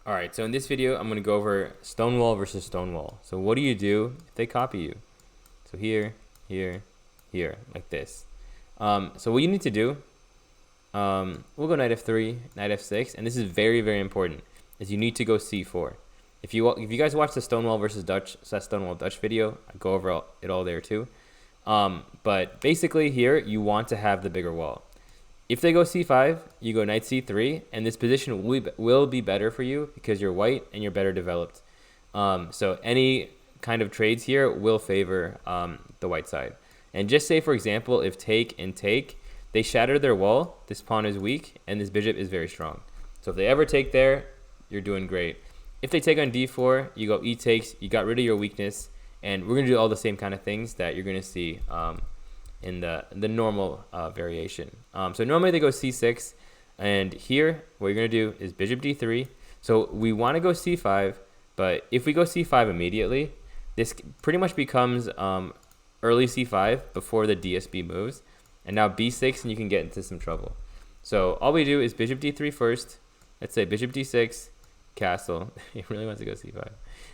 All right, so in this video, I'm going to go over Stonewall versus Stonewall. So what do you do if they copy you? So here, here, here, like this. So what you need to do, we'll go knight f3, knight f6, and this is very, very important, is you need to go c4. If you guys watch the Stonewall versus Stonewall Dutch video, I go over it all there too. But basically here, you want to have the bigger wall. If they go c5, you go knight c3, and this position will be better for you because you're white and you're better developed. So any kind of trades here will favor the white side. And just say, for example, if take and take, they shatter their wall, this pawn is weak, and this bishop is very strong. So if they ever take there, you're doing great. If they take on d4, you go e takes, you got rid of your weakness, and we're going to do all the same kind of things that you're going to see in the normal variation. So normally they go c6, and here what you're going to do is bishop d3. So we want to go c5, but if we go c5 immediately, this pretty much becomes early c5 before the DSB moves, and now b6, and you can get into some trouble. So all we do is bishop d3 first. Let's say bishop d6, castle. He really wants to go c5.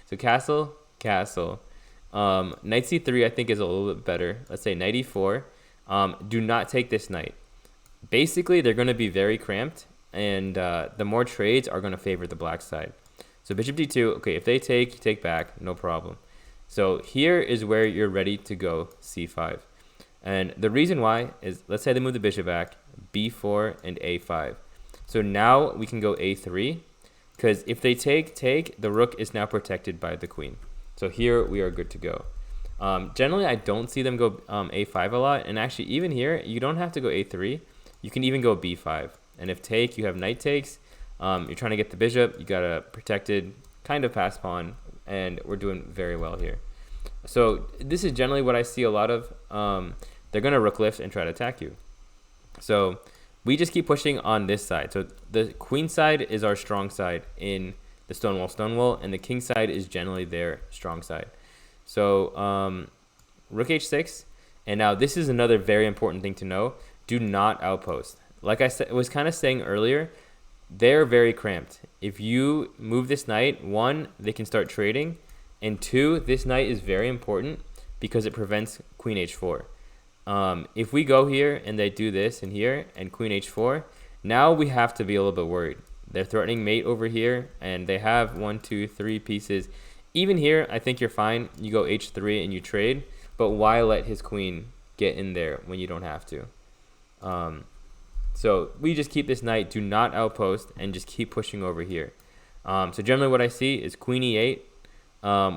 So castle, castle. Knight c3 I think is a little bit better. Let's say knight e4. Do not take this knight. Basically, they're going to be very cramped, and the more trades are going to favor the black side. So bishop d2. Okay, if they take, you take back, no problem. So here is where you're ready to go c5. And the reason why is, let's say they move the bishop back, b4 and a5. So now we can go a3, because if they take, the rook is now protected by the queen. So here we are good to go. Generally, I don't see them go a5 a lot. And actually, even here, you don't have to go a3. You can even go b5. And if take, you have knight takes. You're trying to get the bishop. You got a protected kind of pass pawn. And we're doing very well here. So this is generally what I see a lot of. They're going to rook lift and try to attack you. So we just keep pushing on this side. So the queen side is our strong side in the Stonewall, and the king side is generally their strong side. So rook h6, and now this is another very important thing to know. Do not outpost. Like I was kind of saying earlier, they're very cramped. If you move this knight, one, they can start trading, and two, this knight is very important because it prevents queen h4. If we go here and they do this and here and queen h4, now we have to be a little bit worried. They're threatening mate over here, and they have 1, 2, 3 pieces. Even here, I think you're fine. You go h3 and you trade, but why let his queen get in there when you don't have to? So we just keep this knight, do not outpost, and just keep pushing over here. So generally what I see is queen e8.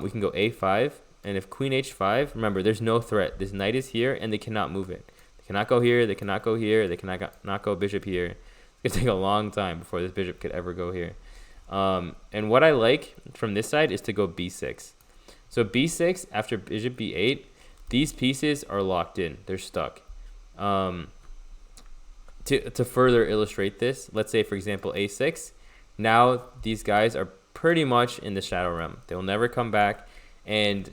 We can go a5, and if queen h5, remember, there's no threat. This knight is here, and they cannot move it. They cannot go here, they cannot go here, they cannot not go bishop here. It's going to take a long time before this bishop could ever go here. And what I like from this side is to go b6. So b6, after bishop b8, these pieces are locked in. They're stuck. To further illustrate this, let's say, for example, a6. Now these guys are pretty much in the shadow realm. They will never come back. And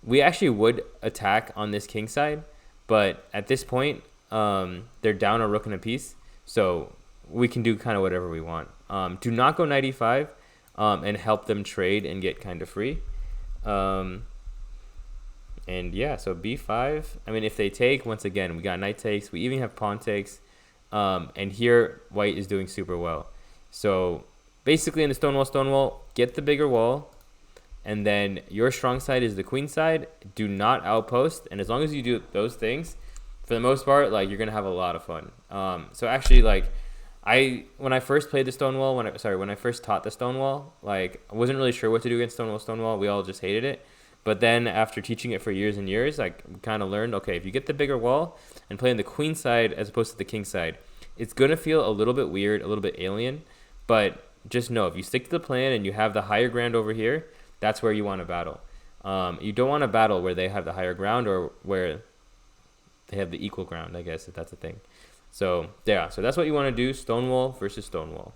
we actually would attack on this king side, but at this point, they're down a rook and a piece. So we can do kind of whatever we want. Do not go knight e5 and help them trade and get kind of free. And yeah, so b5. I mean, if they take, once again, we got knight takes. We even have pawn takes. And here, white is doing super well. So basically in the Stonewall, get the bigger wall. And then your strong side is the queen side. Do not outpost. And as long as you do those things, for the most part, like, you're going to have a lot of fun. So actually, like, when I first played the Stonewall, when I first taught the Stonewall, like, I wasn't really sure what to do against Stonewall. We all just hated it. But then after teaching it for years and years, like, we kind of learned, okay, if you get the bigger wall and play on the queen side as opposed to the king side, it's going to feel a little bit weird, a little bit alien. But just know, if you stick to the plan and you have the higher ground over here, that's where you want to battle. You don't want to battle where they have the higher ground or where they have the equal ground, I guess, if that's a thing. So yeah, so that's what you want to do, Stonewall versus Stonewall.